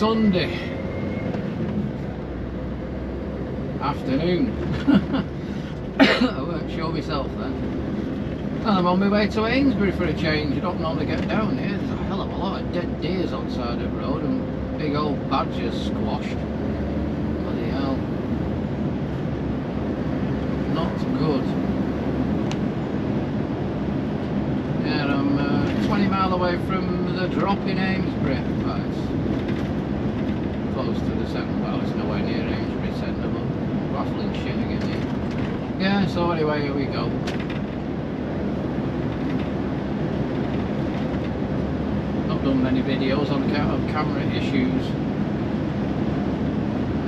Sunday afternoon. I weren't sure myself then. And I'm on my way to Amesbury for a change. I don't normally get down here. There's a hell of a lot of dead deers on the side of the road and big old badgers squashed. Bloody hell. Not good. Yeah, I'm 20 mile away from the drop in Amesbury. Well, it's close to the centre. Well, it's nowhere near Amesbury centre, but baffling shit again here. Yeah, so anyway, here we go. Not done many videos on account of camera issues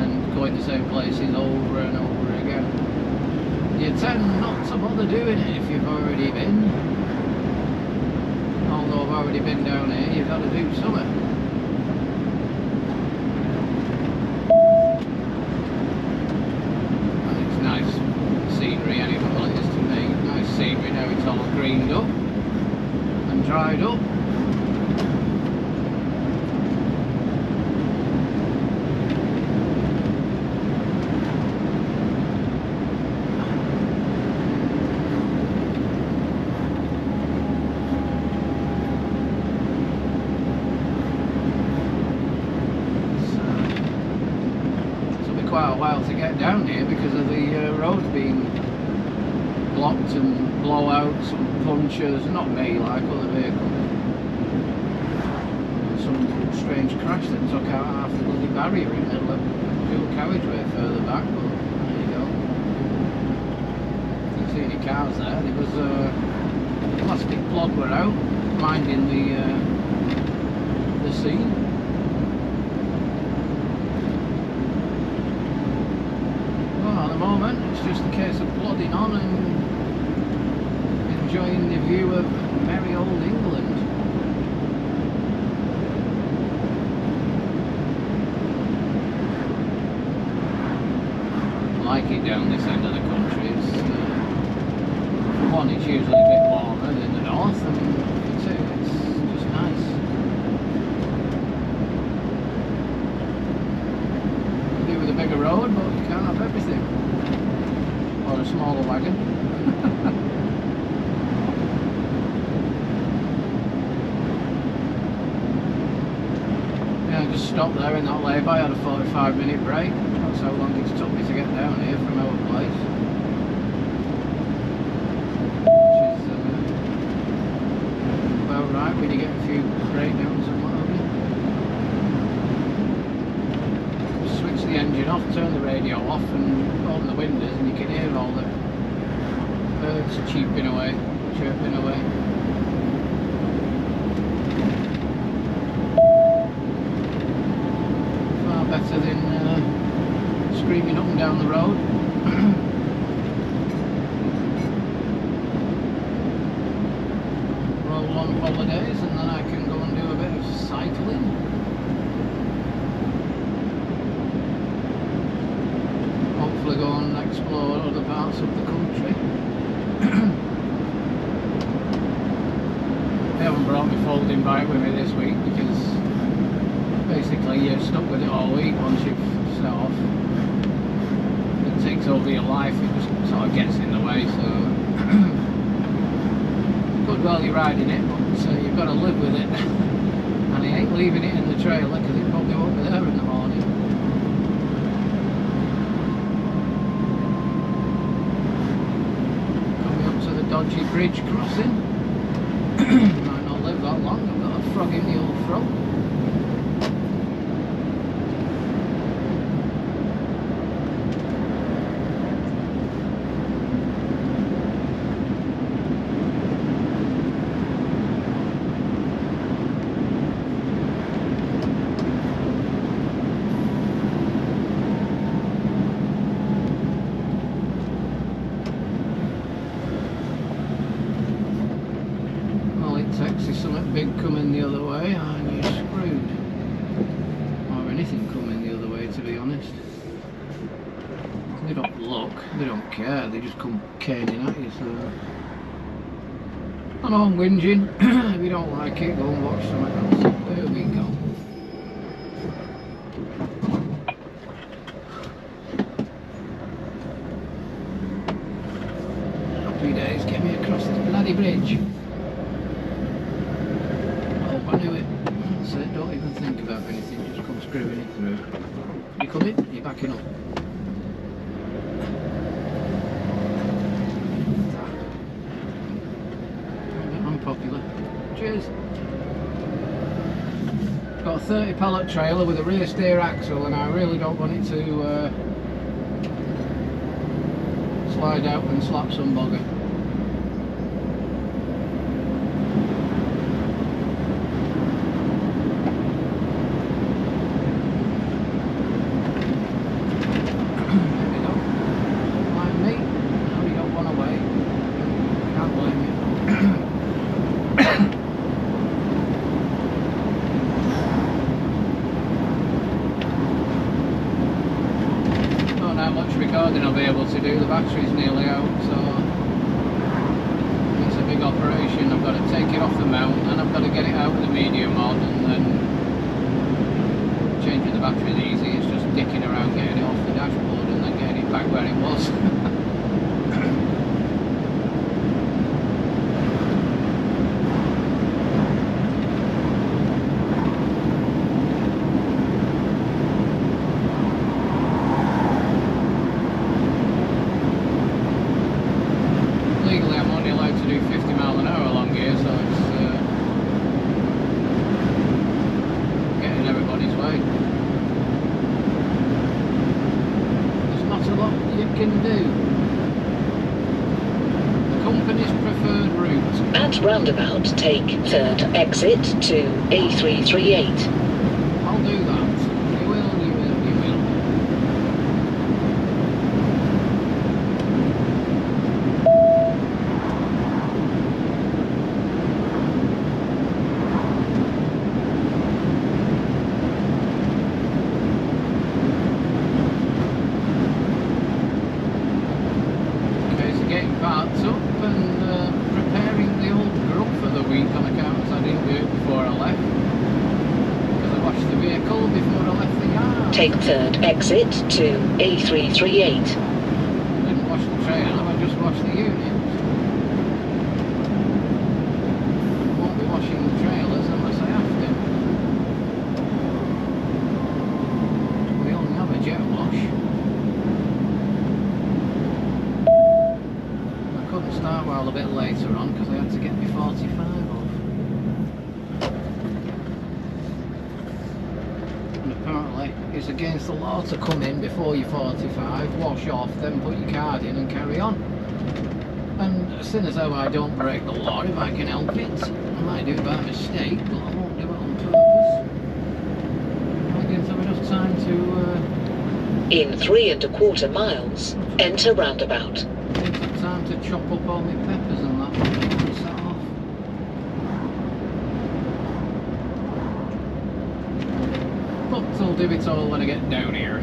and going to the same places over and over again. You tend not to bother doing it if you've already been. Although I've already been down here, you've got to do something. And it's nice scenery anyway, well it is to me. Nice scenery now, it's all greened up and dried up. Quite a while to get down here because of the road being blocked and blowouts and punctures. Not me, like other vehicles. Some strange crash that took out half the bloody barrier in the middle of the dual carriageway further back. But there you go. Didn't see any cars there. There was a plastic plod were out minding the scene. At the moment it's just a case of plodding on and enjoying the view of merry old England. I like it down this end of the country. It's, for one, it's usually a bit warmer than the north, and for two, it's just nice. You do with a bigger road, but you can't have everything. Or a smaller wagon. Yeah, I just stopped there in that lay-by, had a 45-minute break. That's how long it's took me to get down here from our place. Which is about right when you get a few breakdowns and what have you. Switch the engine off, turn the radio off and open the windows and you can hear all the birds chirping away. Far better than screaming up and down the road. Roll on holidays and then I can go and do a bit of cycling. Hopefully go and explore other parts of the country. I haven't brought my folding bike with me this week because basically you're stuck with it all week once you've set off. It takes over your life, it just sort of gets in the way, so good while you're riding it, but you've got to live with it. And I ain't leaving it in the trailer because it probably won't be there in the morning. Dodgy bridge crossing. Might not live that long, I've got a frog in the old throat. There's something big coming the other way and you're screwed. Or anything coming the other way, to be honest. They don't look, they don't care, they just come caning at you, so I know I'm whinging. If you don't like it, go and watch something else. There we go. Happy days, get me across this bloody bridge. Oh, I knew it. So don't even think about anything, just come screwing it through. You coming? You're backing up. Unpopular. Cheers. Got a 30 pallet trailer with a rear steer axle, and I really don't want it to slide out and slap some bugger. Recording I'll be able to do, the battery's nearly out, so it's a big operation. I've got to take it off the mount and I've got to get it out with the medium on, and then changing the battery is easy, it's just dicking around getting it off the dashboard and then getting it back where it was. Roundabout, take third exit to A338. I'll do that. You will. Okay, so getting parts up and preparing the old grub for the week on account as I didn't do it before I left, because I washed the vehicle before I left the yard. Take third exit to A338. I didn't wash the trailer, I just washed the unit. I won't be washing the trailers unless I have to. We only have a jet wash. Start while a bit later on because I had to get my 45 off. And apparently it's against the law to come in before you're 45, wash off, then put your card in and carry on. And as soon as how I don't break the law, if I can help it, I might do it by mistake, but I won't do it on purpose. I didn't have enough time to... In 3 1/4 miles, enter roundabout. Time to chop up all my peppers and that and set off. But I'll do it all when I get down here.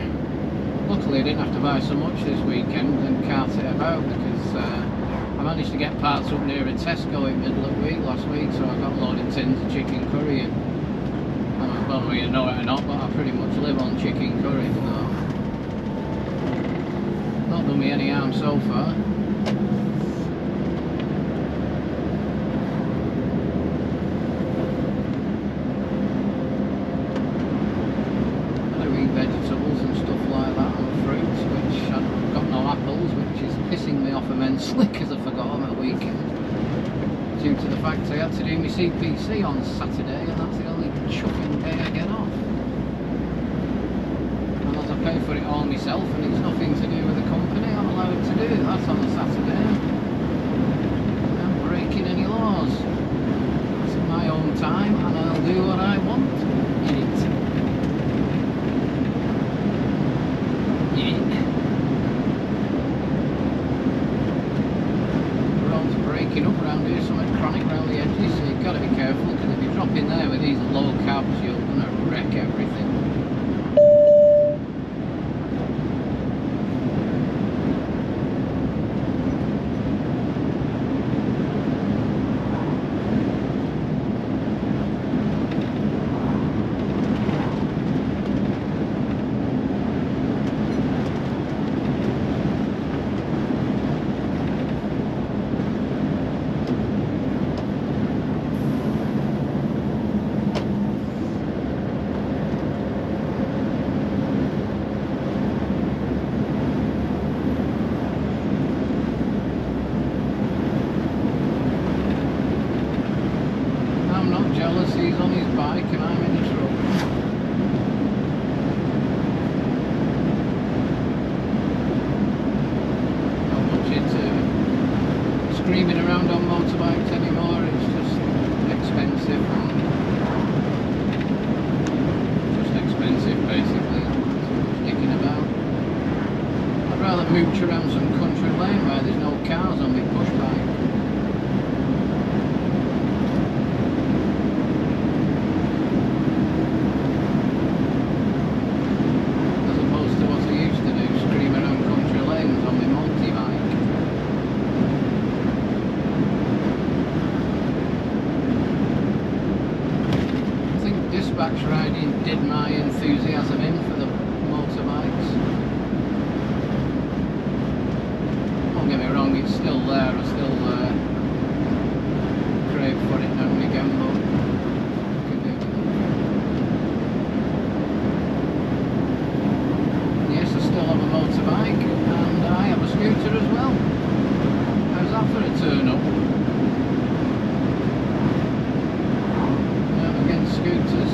Luckily I didn't have to buy so much this weekend and cart it about, because I managed to get parts up near a Tesco in middle of the week last week, so I got a load of tins of chicken curry in. I don't know whether you know it or not, but I pretty much live on chicken curry, so not done me any harm so far. Vegetables and stuff like that, and fruits, which I've got no apples, which is pissing me off immensely because I forgot them at the weekend, due to the fact I had to do my CPC on Saturday, and that's the only chuffing day I get off. And as I pay for it all myself and it's nothing to do with the company, I'm allowed to do that on a Saturday. I'm breaking any laws. It's my own time and I'll do what I want in it. Roads breaking up around here, something chronic around the edges, so you've got to be careful, because if you drop in there with these low cabs, you're going to wreck everything. screaming around on motorbikes anymore. It's just expensive. Just expensive, basically. Sticking about. I'd rather mooch around some country lane where there's no cars on my push bike. As opposed to what I used to do, scream around country lanes on my multi-bike. I think dispatch riding did my enthusiasm in for the motorbikes. Don't get me wrong, it's still there, I still crave for it now and again, but yes, I still have a motorbike and I have a scooter as well. How's that for a turn up? I'm against scooters.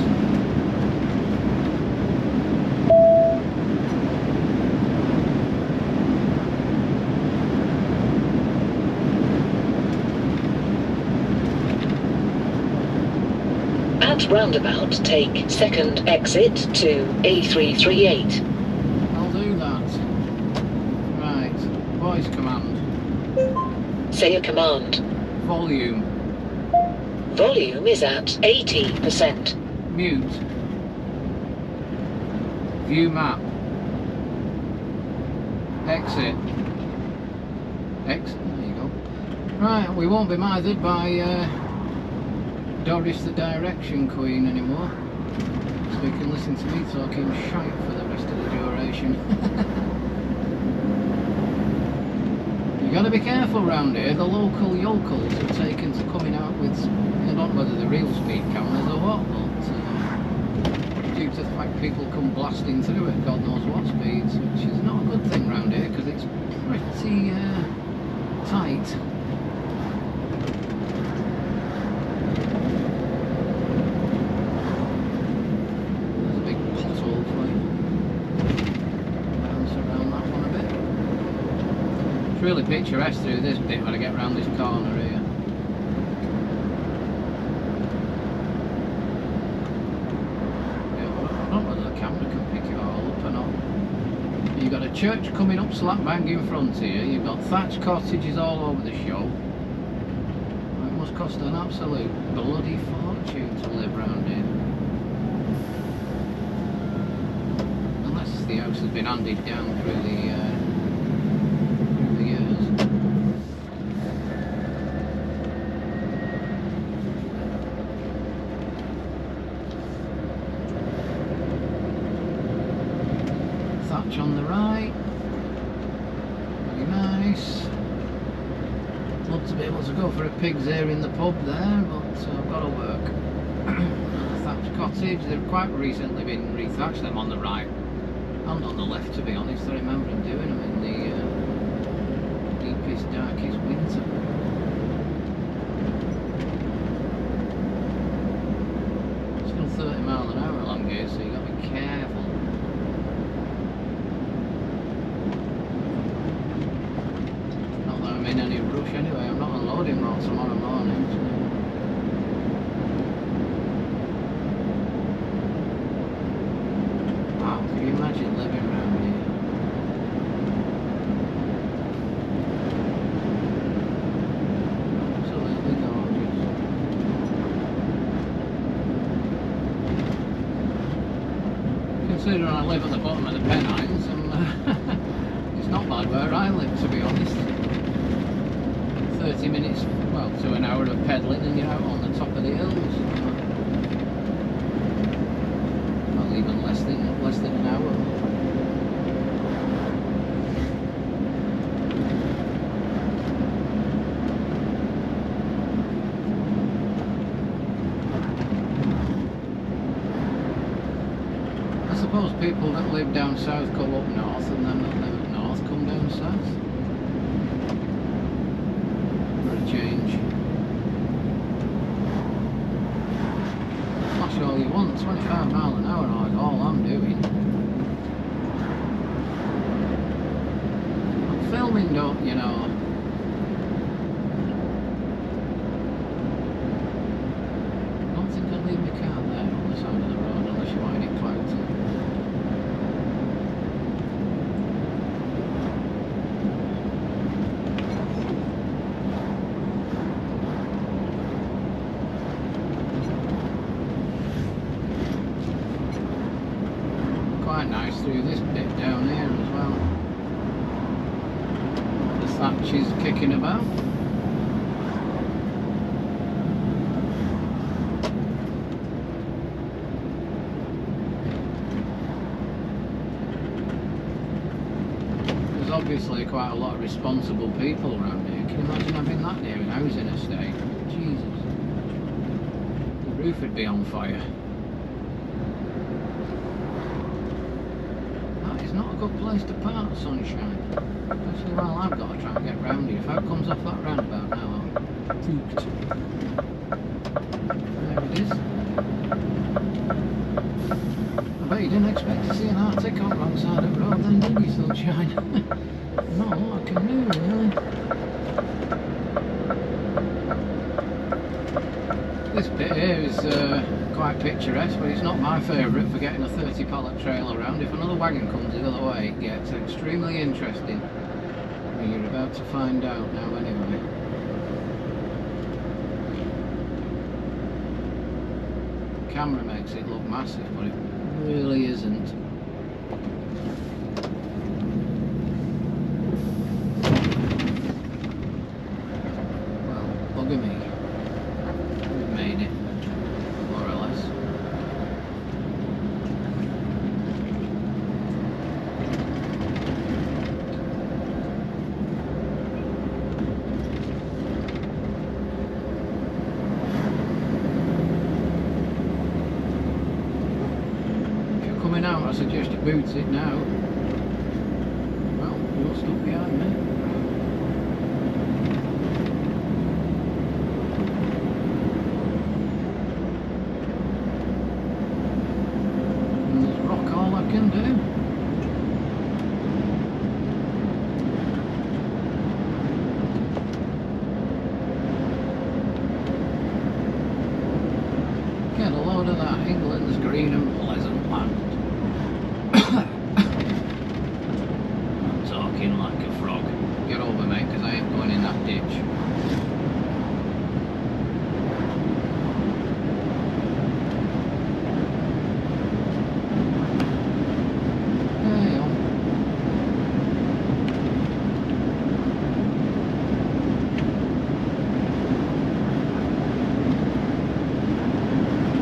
At roundabout, take second exit to A338. I'll do that. Right, voice command. Say a command. Volume. Volume is at 80%. Mute. View map. Exit. Exit, there you go. Right, we won't be mothered by Doris the Direction Queen anymore. So you can listen to me talking shite for the rest of the duration. You gotta be careful round here, the local yokels have taken to coming out with, I don't know whether the real speed cameras or what, but due to the fact people come blasting through at God knows what speeds, which is not a good thing round here because it's pretty tight. There's a big pothole for you. Bounce around that one a bit. It's really picturesque through this bit when I get round this corner here. I don't know whether the camera can pick it all up or not. You've got a church coming up slap bang in front here. You've got thatched cottages all over the show. It must cost an absolute bloody fortune to live round here. Unless the house has been handed down through the years. Thatch on the right. Very nice. Love to be able to go for a pig's ear in the pub there, but I've got to work. Another thatched cottage. They've quite recently been rethatched, them on the right and on the left, to be honest. I remember them doing them in the deepest, darkest winter. Still 30 miles an hour along here, so you've got to be careful. Not that I'm in any rush anyway, I'm not unloading road tomorrow morning. So. Wow, can you imagine living around here? Absolutely gorgeous. Considering I live at the bottom of the Pennines, and it's not bad where I live, to be honest. 30 minutes, well, to an hour of pedalling and you're out on the top of the hills. Well, even less than an hour. I suppose people that live down south go up north, and then that live up north come down south. For a change. That's all you want, 25 mile an hour is all I'm doing. I'm filming, don't you know? thatches kicking about. There's obviously quite a lot of responsible people around here. Can you imagine having that near an housing estate? Jesus. The roof would be on fire. That is not a good place to park, sunshine. Especially while I've got to try and get round here. If out comes off that roundabout now, I'm spooked. There it is. I bet you didn't expect to see an Arctic on the wrong side of the road then, did you, sunshine? Not a lot I can do, really. This bit here is quite picturesque, but it's not my favourite for getting a 30 pallet trailer around. If another wagon comes the other way, it gets extremely interesting. And you're about to find out now anyway. The camera makes it look massive, but it really isn't. Well, bugger me. We've made it, more or less. Coming out, I suggest you boot it now. Well, you're stuck behind me. And there's rock all I can do. Get a load of that England's green and pleasant land. I'm talking like a frog. Get over, mate, because I ain't going in that ditch. Hey, on.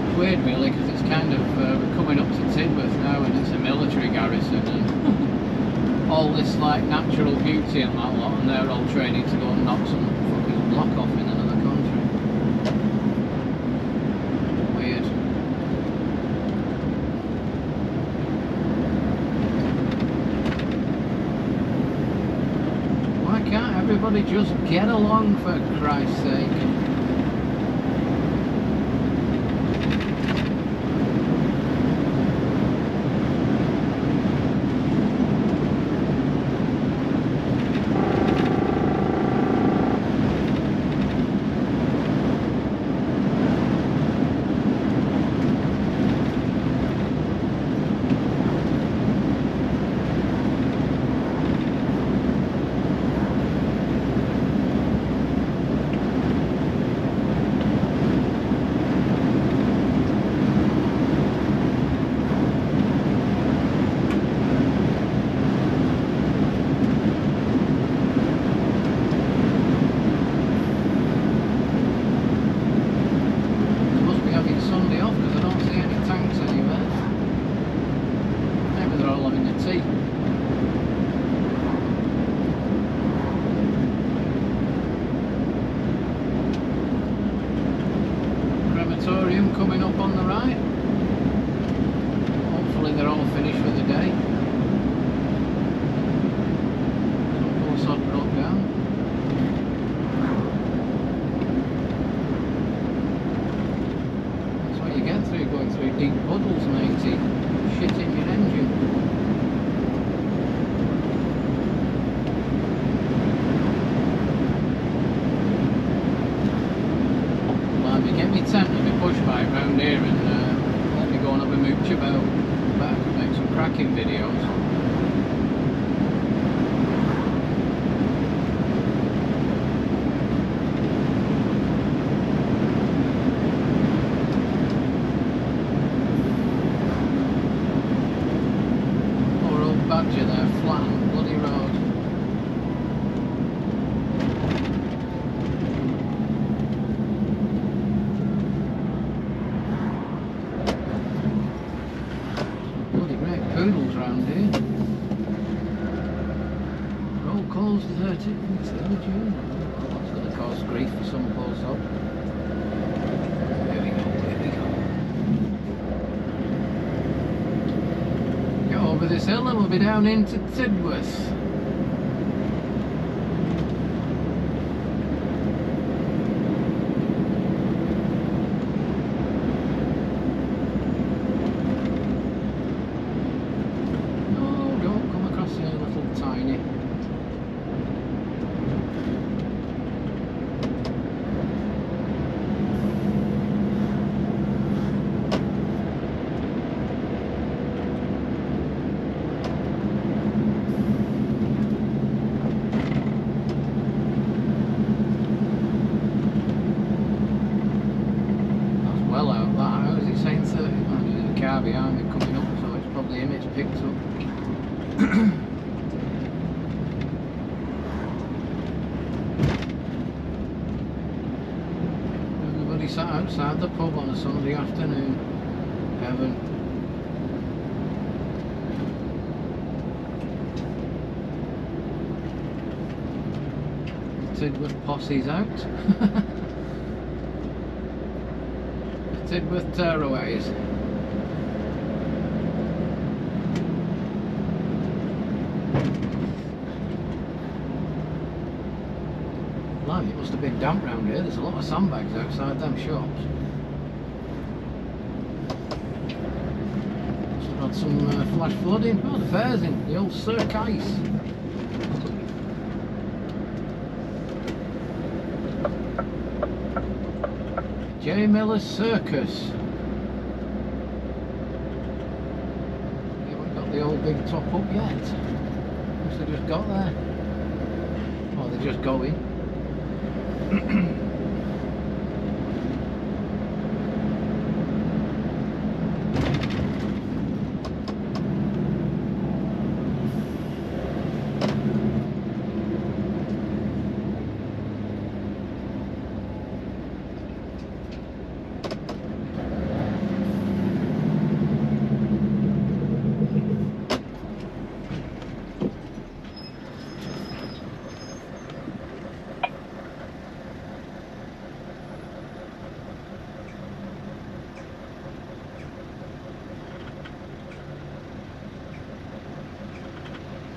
It's weird, really, because it's kind of we're coming up to Tidworth now, and it's a military garrison, and all this like natural beauty and that lot, and they're all training to go and knock some fucking block off in another country. Weird. Why can't everybody just get along, for Christ's sake? Crematorium coming up on the right. Hopefully they're all finished for the day. Some poor sod broke down. That's what you get through going through deep puddles, matey. Shit in your engine. Get me tent and me push bike round here. round here. Roll calls the 13th of June. Well, that's going to cause grief for some poor soul. Here we go, here we go. Get over this hill and we'll be down into Tidworth. Behind me coming up, so it's probably him it's picked up. Everybody sat outside the pub on a Sunday afternoon. Heaven. Tidworth posse's out. Tidworth tearaways. It must have been damp round here. There's a lot of sandbags outside them shops. Must have had some flash flooding. Oh, the fair's in. The old Circus. J. Miller's Circus. You haven't got the old big top up yet. Must have just got there. Or they're just going.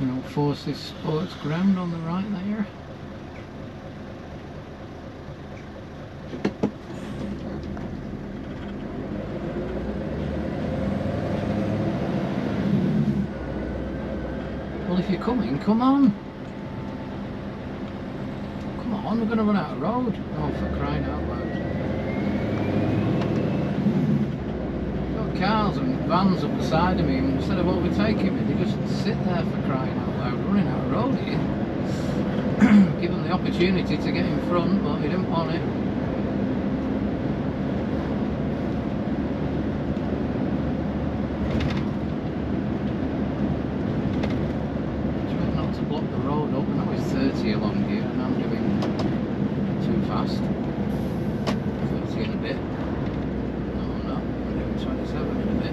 You know, Forces Sports Ground on the right there. Well, if you're coming, come on. Come on, we're going to run out of road. Oh, for crying out loud. Got cars and vans up the side of me, and instead of overtaking me, they just sit there for crying out loud, running out of road here. Give them the opportunity to get in front, but they didn't want it. Try not to block the road up. I know it's 30 along here, and I'm doing too fast. 30 in a bit. No, I'm not. I'm doing 27 in a bit.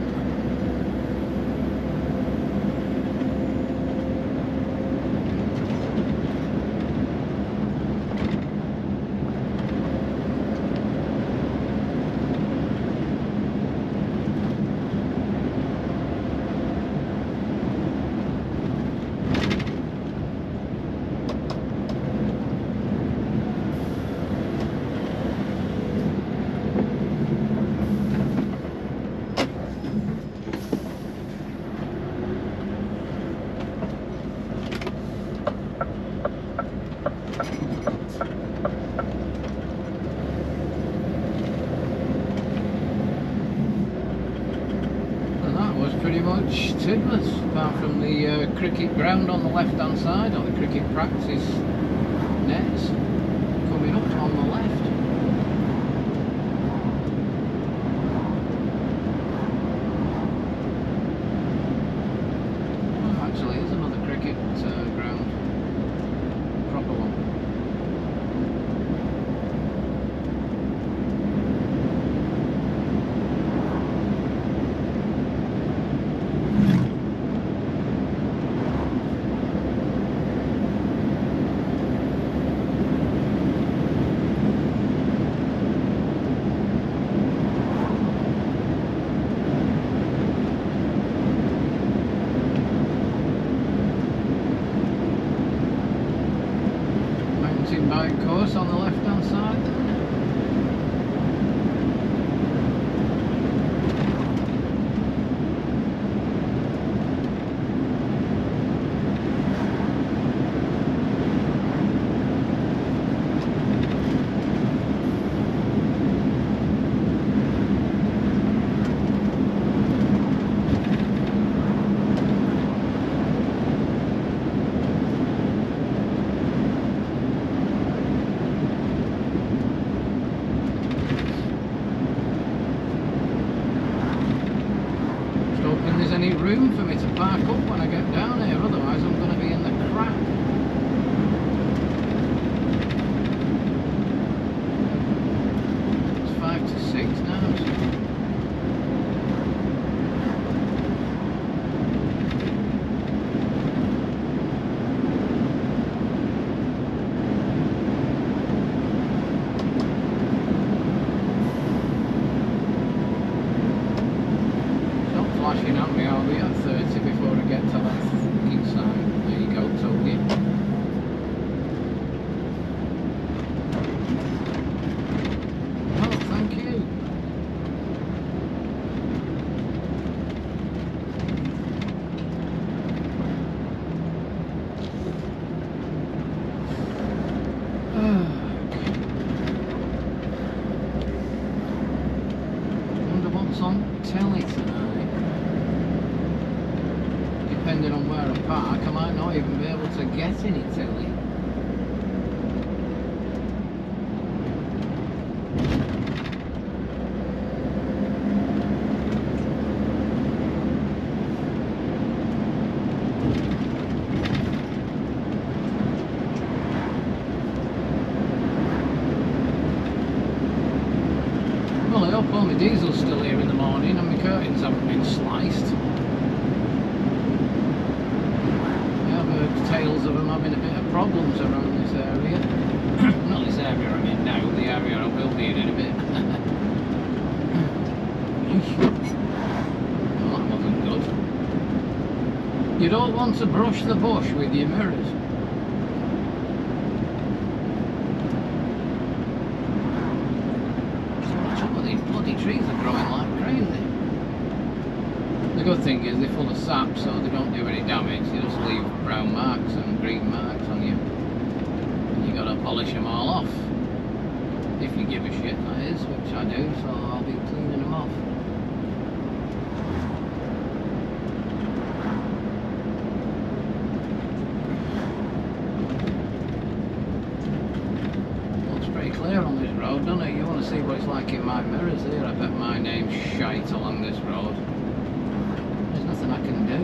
Pretty much Tidworth, apart from the cricket ground on the left hand side, or the cricket practice nets coming up on the left. Oh, actually there's another cricket ground, proper one. mountain bike course on the left hand side there. Any room for me to park up when I get down here, otherwise I'm going to be in the crap. It's 5 to 6 now. Flashing at me, I'll be at 30 before I get to that fucking sign. There you go, told you. Oh, thank you. Wonder what's on telly tonight. Depending on where I park, I might not even be able to get any telly. Well, I hope all my diesel's still here in the morning and my curtains haven't been sliced. Tales of them having a bit of problems around this area. Not this area I'm in now, the area I will be in a bit. Well, that wasn't good. You don't want to brush the bush with your mirrors. Some of these bloody trees are growing like crazy. The good thing is they're full of sap, so they don't do any damage. They just leave brown marks and green marks on you. And you gotta polish them all off. If you give a shit, that is, which I do, so I'll be cleaning them off. Looks pretty clear on this road, doesn't it? You want to see what it's like in my mirrors here. I bet my name's shite along this road. Nothing I can do.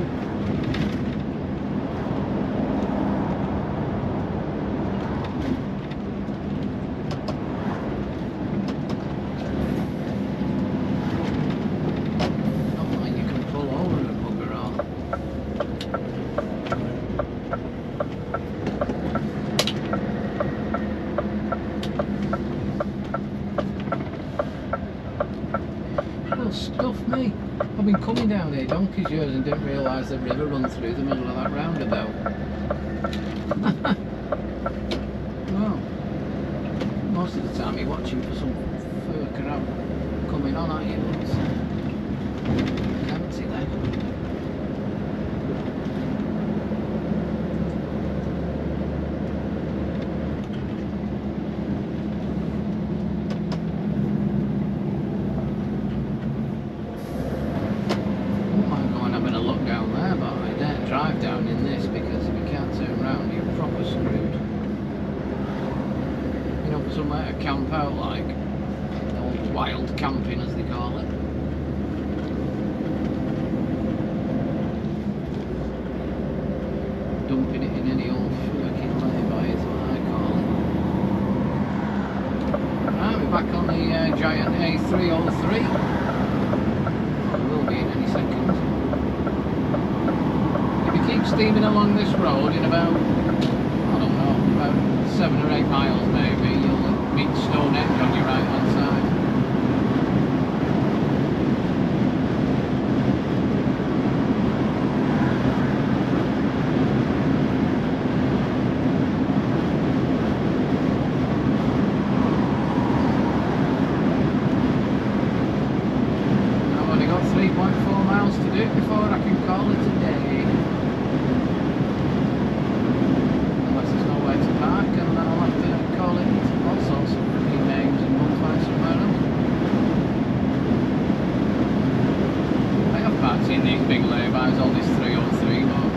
Not like you can pull over a bugger all. Well, stuff me. I've been coming down here donkey's years and didn't realise the river runs through the middle of that roundabout. Well, most of the time you're watching for some fur crab coming on at you. It's empty then. Drive down in this because if you can't turn around you're proper screwed. You know, for somewhere to camp out like, old wild camping as they call it. Dumping it in any old fucking lay-by is what I call it. Right, we're back on the giant A303. We will be in any second. Keep steaming along this road in about, I don't know, about 7 or 8 miles maybe, you'll meet Stonehenge on your right hand side. else to do before I can call it a day. Unless there's nowhere to park, and then I'll have to call it all sorts of freaking names and we'll find somewhere else. I have parked in these big laybys on this 303, but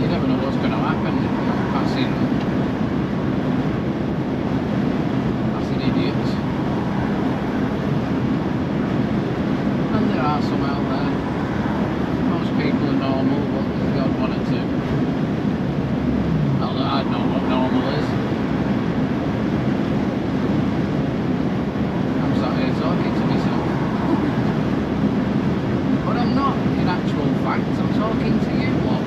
you never know what's going to happen. Passing idiots. And there are some out there. Most people are normal, but there's got one or two. Not that I'd know what normal is. I'm sat here talking to myself. But I'm not, in actual fact. I'm talking to you lot.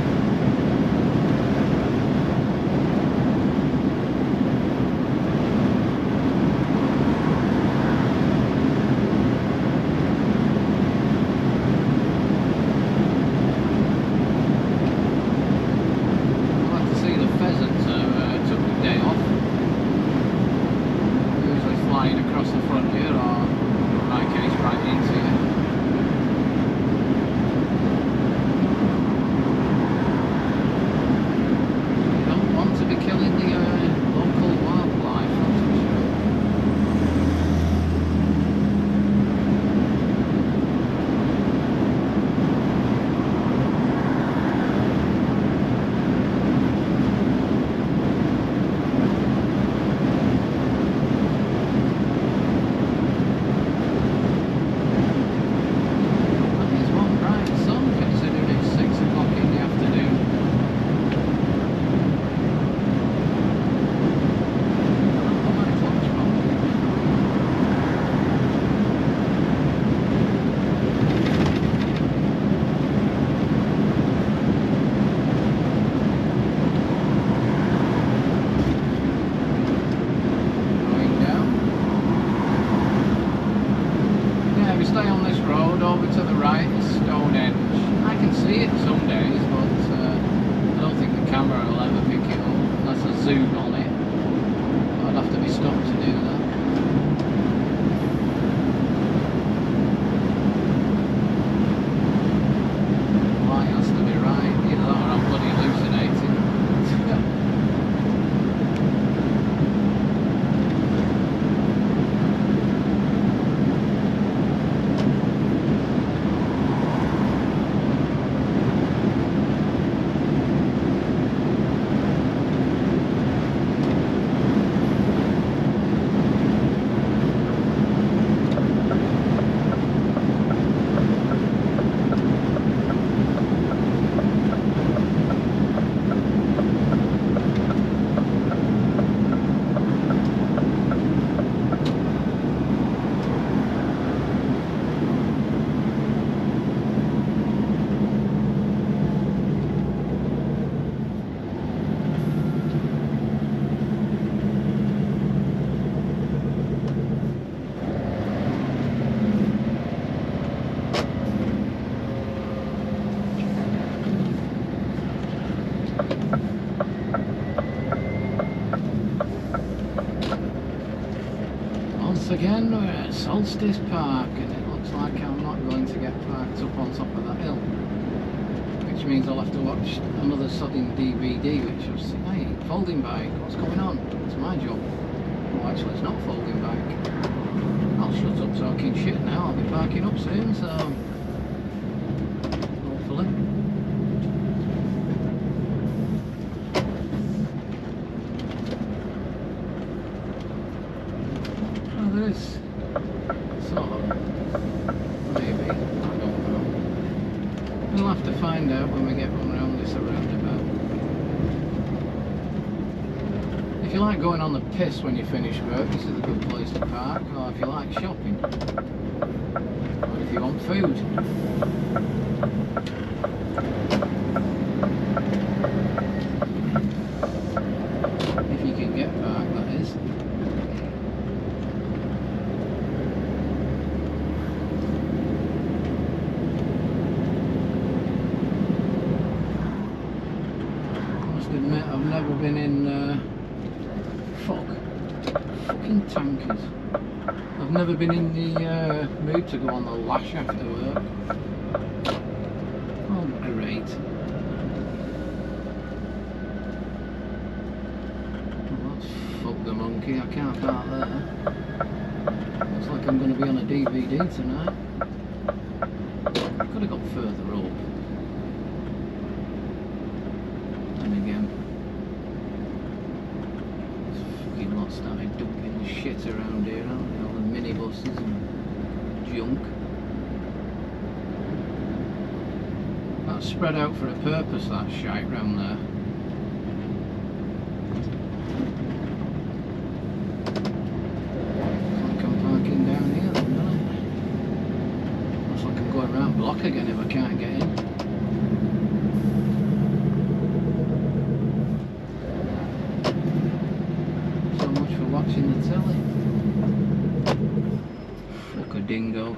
Again, we're at Solstice Park, and it looks like I'm not going to get parked up on top of that hill, which means I'll have to watch another sodding DVD, which was, hey, folding bike, what's going on? It's my job. Oh, actually it's not folding bike. I'll shut up talking shit now, I'll be parking up soon, so hopefully. This sort of, maybe, I don't know. We'll have to find out when we get around this roundabout. If you like going on the piss when you finish work, this is a good place to park, or if you like shopping, or if you want food. If you can get parked, that is. Admit I've never been in fucking tankers. I've never been in the mood to go on the lash after work. the monkey, I can't park there. Looks like I'm going to be on a DVD tonight. I could have got further up. And again, there's fucking lot started dumping the shit around here, aren't they? All the minibuses and junk. That's spread out for a purpose, that shite round there. Block again if I can't get in. So much for watching the telly. Fuck a dingo.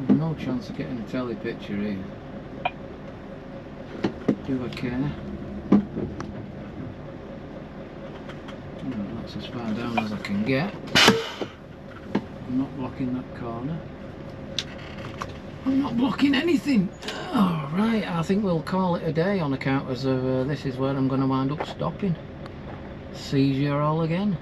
No chance of getting a telly picture here. Do I care? Well, that's as far down as I can get. I'm not blocking that corner. I'm not blocking anything. Oh, right, I think we'll call it a day on account of this is where I'm going to wind up stopping. See you all again.